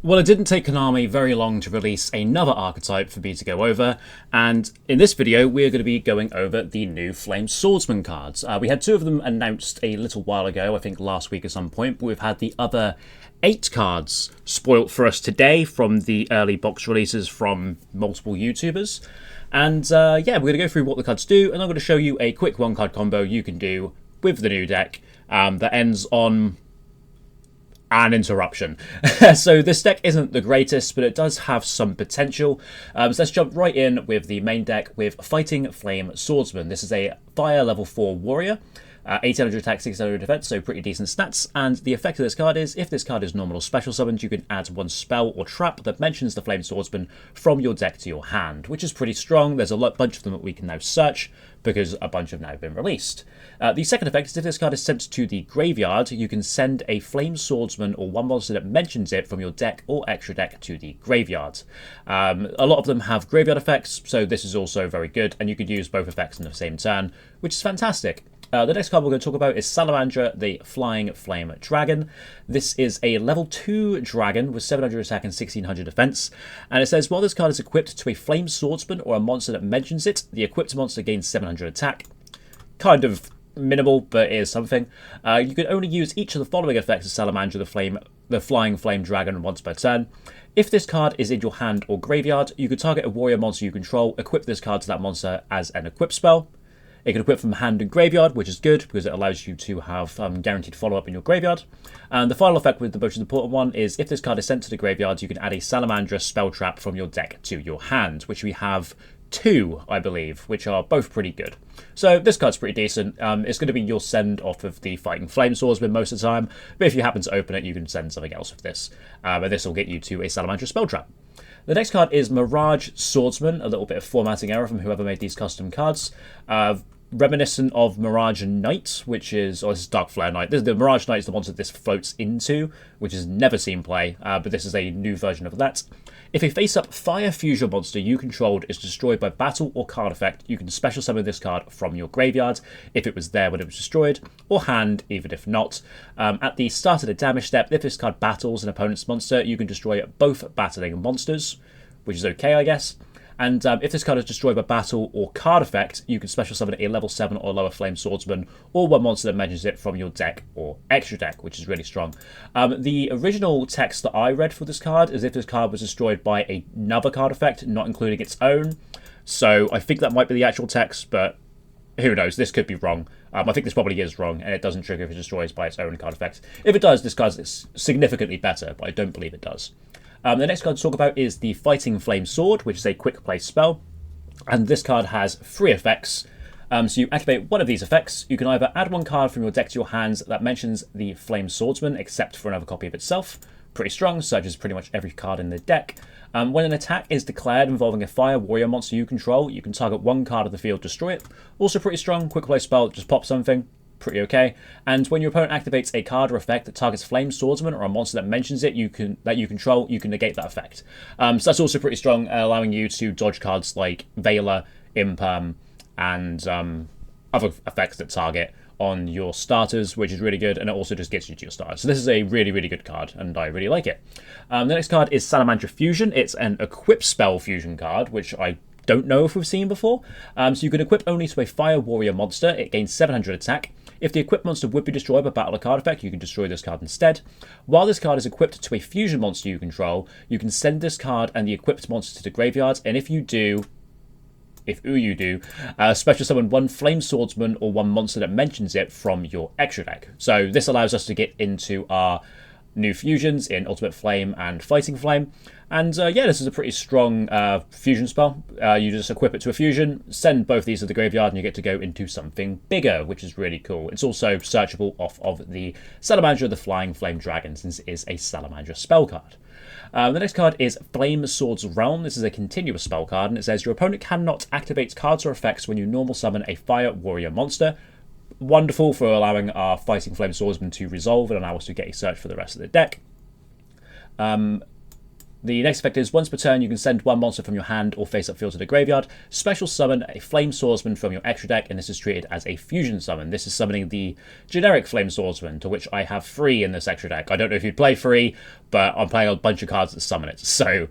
Well, it didn't take Konami very long to release another archetype for me to go over, and in this video we're going to be going over the new Flame Swordsman cards. We had two of them announced a little while ago, I think last week at some point, but we've had the other 8 cards spoilt for us today from the early box releases from multiple YouTubers. And yeah, we're going to go through what the cards do, and I'm going to show you a quick one-card combo you can do with the new deck that ends on an interruption. So this deck isn't the greatest, but it does have some potential. So let's jump right in with the main deck with Fighting Flame Swordsman. This is a fire level 4 warrior. 1800 attack, 1600 defense, so pretty decent stats. And the effect of this card is, if this card is normal or special summoned, you can add one spell or trap that mentions the Flame Swordsman from your deck to your hand, which is pretty strong. There's a bunch of them that we can now search, because a bunch have now been released. The second effect is, if this card is sent to the graveyard, you can send a Flame Swordsman or one monster that mentions it from your deck or extra deck to the graveyard. A lot of them have graveyard effects, so this is also very good, and you could use both effects in the same turn, which is fantastic. The next card we're going to talk about is Salam, the Flying Flame Dragon. This is a level 2 dragon with 700 attack and 1600 defense. And it says, while this card is equipped to a Flame Swordsman or a monster that mentions it, the equipped monster gains 700 attack. Kind of minimal, but it is something. You can only use each of the following effects of Salamander, the Flying Flame Dragon, once per turn. If this card is in your hand or graveyard, you can target a warrior monster you control, equip this card to that monster as an equip spell. It can equip from hand and graveyard, which is good because it allows you to have guaranteed follow-up in your graveyard. And the final effect with the most important one is, if this card is sent to the graveyard, you can add a Salamandra spell trap from your deck to your hand, which we have 2, I believe, which are both pretty good. So this card's pretty decent. It's going to be your send off of the Fighting Flame Swordsman most of the time, but if you happen to open it, you can send something else with this. And this will get you to a Salamandra spell trap. The next card is Mirage Swordsman, a little bit of formatting error from whoever made these custom cards. Reminiscent of Mirage Knight, which is, or this is Dark Flare Knight. The Mirage Knight is the monster this floats into, which has never seen play, but this is a new version of that. If a face-up fire fusion monster you controlled is destroyed by battle or card effect, you can special summon this card from your graveyard if it was there when it was destroyed, or hand even if not. At the start of the damage step, if this card battles an opponent's monster, you can destroy both battling monsters, which is okay, I guess. And if this card is destroyed by battle or card effect, you can special summon a level 7 or lower Flame Swordsman, or one monster that mentions it from your deck or extra deck, which is really strong. The original text that I read for this card is if this card was destroyed by another card effect, not including its own. So I think that might be the actual text, but who knows? This could be wrong. I think this probably is wrong, and it doesn't trigger if it destroys by its own card effect. If it does, this card is significantly better, but I don't believe it does. The next card to talk about is the Fighting Flame Sword, which is a quick play spell. And this card has 3 effects. So you activate one of these effects. You can either add one card from your deck to your hands that mentions the Flame Swordsman, except for another copy of itself. Pretty strong, such as pretty much every card in the deck. When an attack is declared involving a fire warrior monster you control, you can target one card of the field, destroy it. Also pretty strong, quick play spell, just pop something. Pretty okay. And when your opponent activates a card or effect that targets Flame Swordsman or a monster that mentions it that you control, you can negate that effect. So that's also pretty strong, allowing you to dodge cards like Veiler, Imperm, and other effects that target on your starters, which is really good, and it also just gets you to your starters. So this is a really, really good card, and I really like it. The next card is Salamandra Fusion. It's an equip spell fusion card, which I don't know if we've seen before. So you can equip only to a fire warrior monster. It gains 700 attack. If the equipped monster would be destroyed by battle or card effect, you can destroy this card instead. While this card is equipped to a fusion monster you control, you can send this card and the equipped monster to the graveyard, and if you do, special summon one Flame Swordsman or one monster that mentions it from your extra deck. So this allows us to get into our new fusions in Ultimate Flame and Fighting Flame. And yeah, this is a pretty strong fusion spell. You just equip it to a fusion, send both these to the graveyard, and you get to go into something bigger, which is really cool. It's also searchable off of the Salamander, the Flying Flame Dragon, since it is a Salamander spell card. The next card is Flame Swords Realm. This is a continuous spell card, and it says your opponent cannot activate cards or effects when you normal summon a fire warrior monster. Wonderful for allowing our Fighting Flame Swordsman to resolve and allow us to get a search for the rest of the deck. The next effect is, once per turn, you can send one monster from your hand or face-up field to the graveyard, special summon a Flame Swordsman from your extra deck, and this is treated as a fusion summon. This is summoning the generic Flame Swordsman, to which I have 3 in this extra deck. I don't know if you'd play 3, but I'm playing a bunch of cards that summon it, so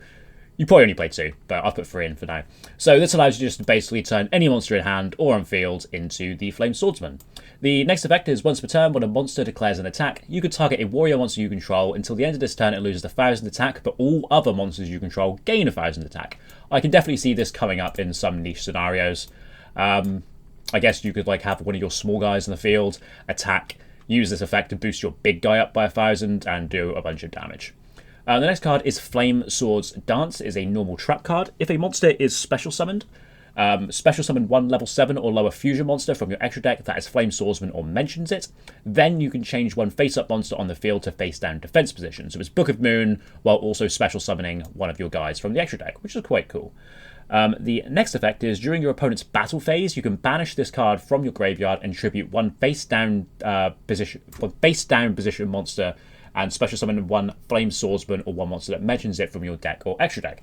you probably only play 2, but I've put 3 in for now. So this allows you just to basically turn any monster in hand or on field into the Flame Swordsman. The next effect is, once per turn, when a monster declares an attack, you can target a warrior monster you control. Until the end of this turn, it loses 1,000 attack, but all other monsters you control gain 1,000 attack. I can definitely see this coming up in some niche scenarios. I guess you could like have one of your small guys in the field attack, use this effect to boost your big guy up by 1,000 and do a bunch of damage. The next card is Flame Swords Dance. It is a normal trap card. If a monster is special summoned, special summon one level 7 or lower fusion monster from your extra deck that is Flame Swordsman or mentions it. Then you can change one face-up monster on the field to face-down defense position. So it's Book of Moon, while also special summoning one of your guys from the extra deck, which is quite cool. The next effect is, during your opponent's battle phase, you can banish this card from your graveyard and tribute one face-down position monster, and special summon one Flame Swordsman or one monster that mentions it from your deck or extra deck.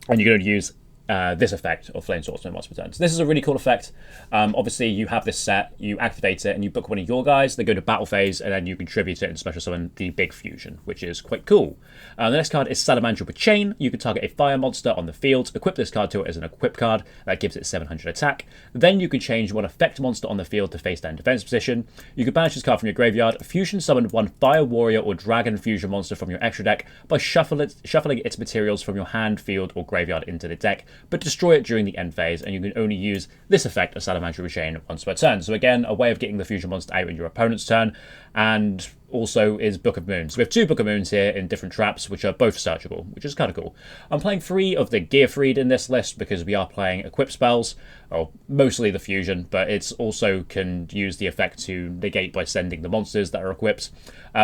And you're going to use this effect of Flame Swordsman once per turn. So this is a really cool effect. Obviously, you have this set, you activate it, and you book one of your guys. They go to battle phase, and then you contribute it and special summon the big fusion, which is quite cool. The next card is Salam with Chain. You can target a fire monster on the field, equip this card to it as an equip card. That gives it 700 attack. Then you can change one effect monster on the field to face down defense position. You can banish this card from your graveyard, fusion summon one fire warrior or dragon fusion monster from your extra deck by shuffling its materials from your hand, field, or graveyard into the deck, but destroy it during the end phase, and you can only use this effect of Salamandra with Chain once per turn. So again, a way of getting the fusion monster out in your opponent's turn, and also is Book of Moon. So we have 2 Book of Moons here in different traps, which are both searchable, which is kind of cool. I'm playing 3 of the Gearfried in this list because we are playing equip spells, or mostly the fusion, but it's also can use the effect to negate by sending the monsters that are equipped.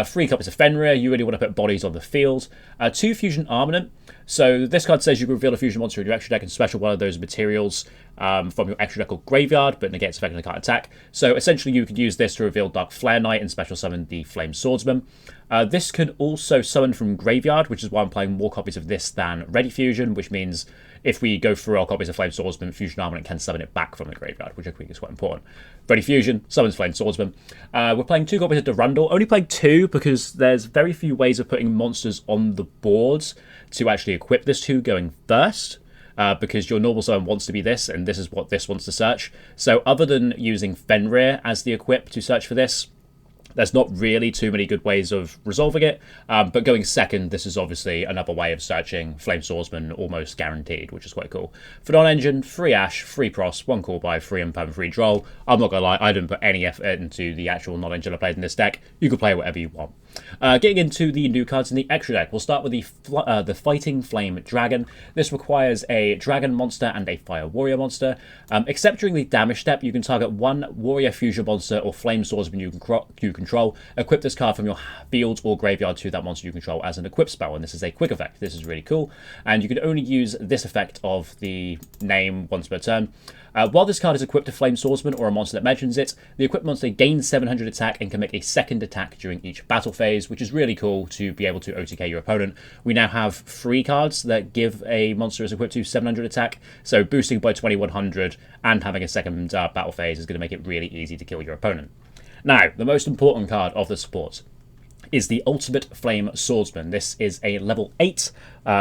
3 copies of Fenrir, you really want to put bodies on the field. 2 Fusion Armament. So this card says you can reveal a fusion monster in your extra deck and special one of those materials from your extra deck or graveyard, but negates effect and can't attack. So essentially you could use this to reveal Dark Flare Knight and special summon the Flame Swordsman. This can also summon from graveyard, which is why I'm playing more copies of this than Ready Fusion, which means if we go through our copies of Flame Swordsman, Fusion Armament can summon it back from the graveyard, which I think is quite important. Ready Fusion, summons Flame Swordsman. We're playing 2 copies of Durandal. Only playing 2 because there's very few ways of putting monsters on the boards to actually equip this to going first. Because your normal summon wants to be this, and this is what this wants to search. So other than using Fenrir as the equip to search for this, there's not really too many good ways of resolving it, but going second, this is obviously another way of searching Flame Swordsman almost guaranteed, which is quite cool. Fon Engine, 3 Ash, 3 Pros, 1 Call by, 3 Imperm, 3 Droll. I'm not gonna lie, I didn't put any effort into the actual non-engine I played in this deck. You can play whatever you want. Getting into the new cards in the extra deck, we'll start with the Fighting Flame Dragon. This requires a Dragon monster and a Fire Warrior monster. Except during the damage step, you can target one Warrior Fusion monster or Flame Swordsman you control. Equip this card from your field or graveyard to that monster you control as an equip spell, and this is a quick effect. This is really cool, and you can only use this effect of the name once per turn. While this card is equipped to Flame Swordsman or a monster that mentions it, the equipped monster gains 700 attack and can make a second attack during each battle phase, which is really cool to be able to OTK your opponent. We now have 3 cards that give a monster as equipped to 700 attack, so boosting by 2100 and having a second battle phase is going to make it really easy to kill your opponent. Now, the most important card of the support is the Ultimate Flame Swordsman. This is a level 8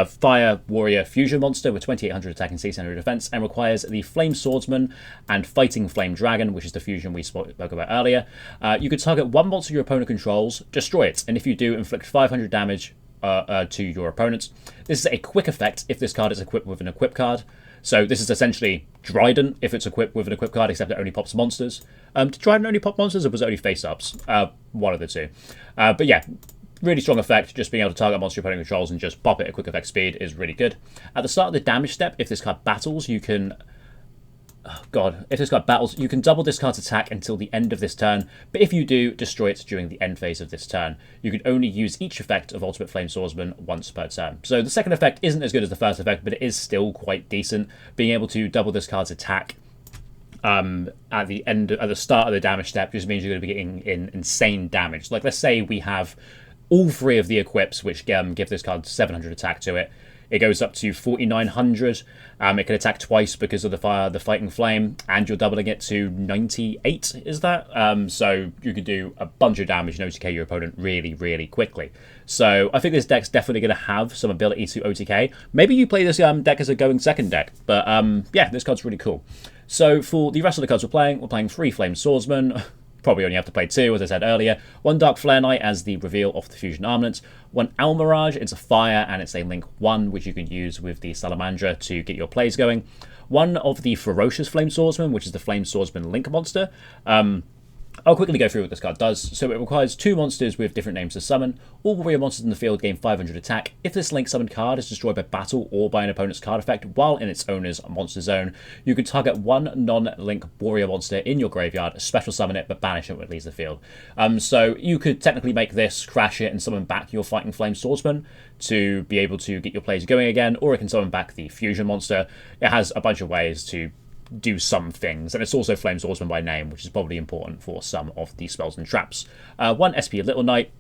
Fire Warrior Fusion monster with 2800 attack and 600 defense, and requires the Flame Swordsman and Fighting Flame Dragon, which is the fusion we spoke about earlier. You could target one monster your opponent controls, destroy it, and if you do, inflict 500 damage to your opponent. This is a quick effect if this card is equipped with an equip card. So this is essentially Dryden if it's equipped with an equip card, except it only pops monsters. Did Dryden only pop monsters, or was it only face-ups? One of the 2. But yeah, really strong effect. Just being able to target a monster your opponent controls and just pop it at quick effect speed is really good. At the start of the damage step, if this card battles, you can... Oh god, if this card battles, you can double this card's attack until the end of this turn, but if you do, destroy it during the end phase of this turn. You can only use each effect of Ultimate Flame Swordsman once per turn. So the second effect isn't as good as the first effect, but it is still quite decent. Being able to double this card's attack at the start of the damage step just means you're going to be getting insane damage. Like, let's say we have all 3 of the equips which give this card 700 attack to it. It goes up to 4,900. It can attack twice because of the Fighting Flame, and you're doubling it to 98, is that? So you can do a bunch of damage and OTK your opponent really, really quickly. So I think this deck's definitely going to have some ability to OTK. Maybe you play this deck as a going second deck, but yeah, this card's really cool. So for the rest of the cards we're playing 3 Flame Swordsman. Probably only have to play 2, as I said earlier. 1 Dark Flare Knight as the reveal of the Fusion Armament. 1 Almirage, it's a fire, and it's a link 1, which you can use with the Salamandra to get your plays going. 1 of the Ferocious Flame Swordsman, which is the Flame Swordsman link monster. I'll quickly go through what this card does. So it requires 2 monsters with different names to summon. All warrior monsters in the field gain 500 attack. If this link summoned card is destroyed by battle or by an opponent's card effect while in its owner's monster zone, you can target 1 non-link warrior monster in your graveyard, special summon it, but banish it when it leaves the field. So you could technically make this, crash it, and summon back your Fighting Flame Swordsman to be able to get your plays going again, or it can summon back the Fusion monster. It has a bunch of ways to do some things, and it's also Flame Swordsman by name, which is probably important for some of the spells and traps. 1 SP Little Knight,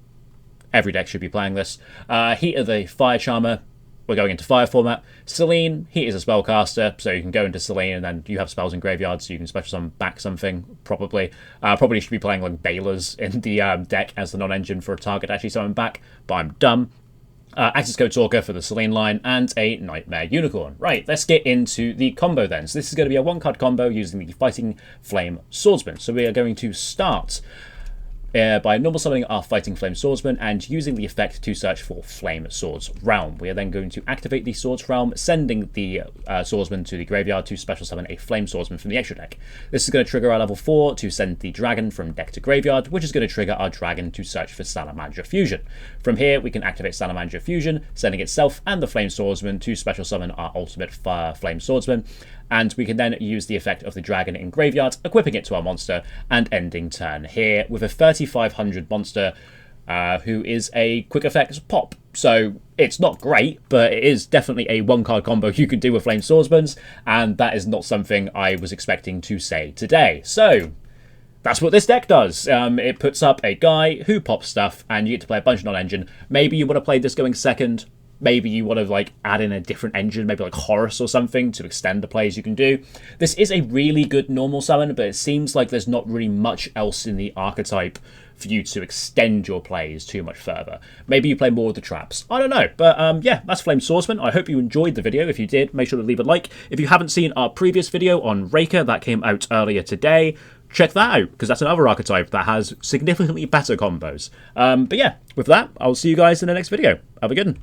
every deck should be playing this. Heat of the Fire Charmer, we're going into fire format. Seline, Heat is a spellcaster, so you can go into Seline and then you have spells in graveyard, so you can special summon back something, probably. Probably should be playing like Balers in the deck as the non-engine for a target to actually summon back, but I'm dumb. Access Code Talker for the Seline line, and a Nightmare Unicorn. Right, let's get into the combo then. So this is going to be a 1-card combo using the Fighting Flame Swordsman. So we are going to start by normal summoning our Fighting Flame Swordsman and using the effect to search for Flame Swords Realm. We are then going to activate the Swords Realm, sending the Swordsman to the graveyard to special summon a Flame Swordsman from the extra deck. This is going to trigger our level 4 to send the Dragon from deck to graveyard, which is going to trigger our Dragon to search for Salamandra Fusion. From here, we can activate Salamandra Fusion, sending itself and the Flame Swordsman to special summon our ultimate Flame Swordsman, and we can then use the effect of the Dragon in graveyard, equipping it to our monster, and ending turn here with a 3500 monster who is a quick effect pop. So it's not great, but it is definitely a 1-card combo you can do with Flame Swordsmans, and that is not something I was expecting to say today. So that's what this deck does. It puts up a guy who pops stuff, and you get to play a bunch of non-engine. Maybe you want to play this going second. Maybe you want to like add in a different engine, maybe like Horus or something to extend the plays you can do. This is a really good normal summon, but it seems like there's not really much else in the archetype for you to extend your plays too much further. Maybe you play more of the traps. I don't know. But yeah, that's Flame Swordsman. I hope you enjoyed the video. If you did, make sure to leave a like. If you haven't seen our previous video on Raker that came out earlier today, check that out, because that's another archetype that has significantly better combos. But yeah, with that, I'll see you guys in the next video. Have a good one.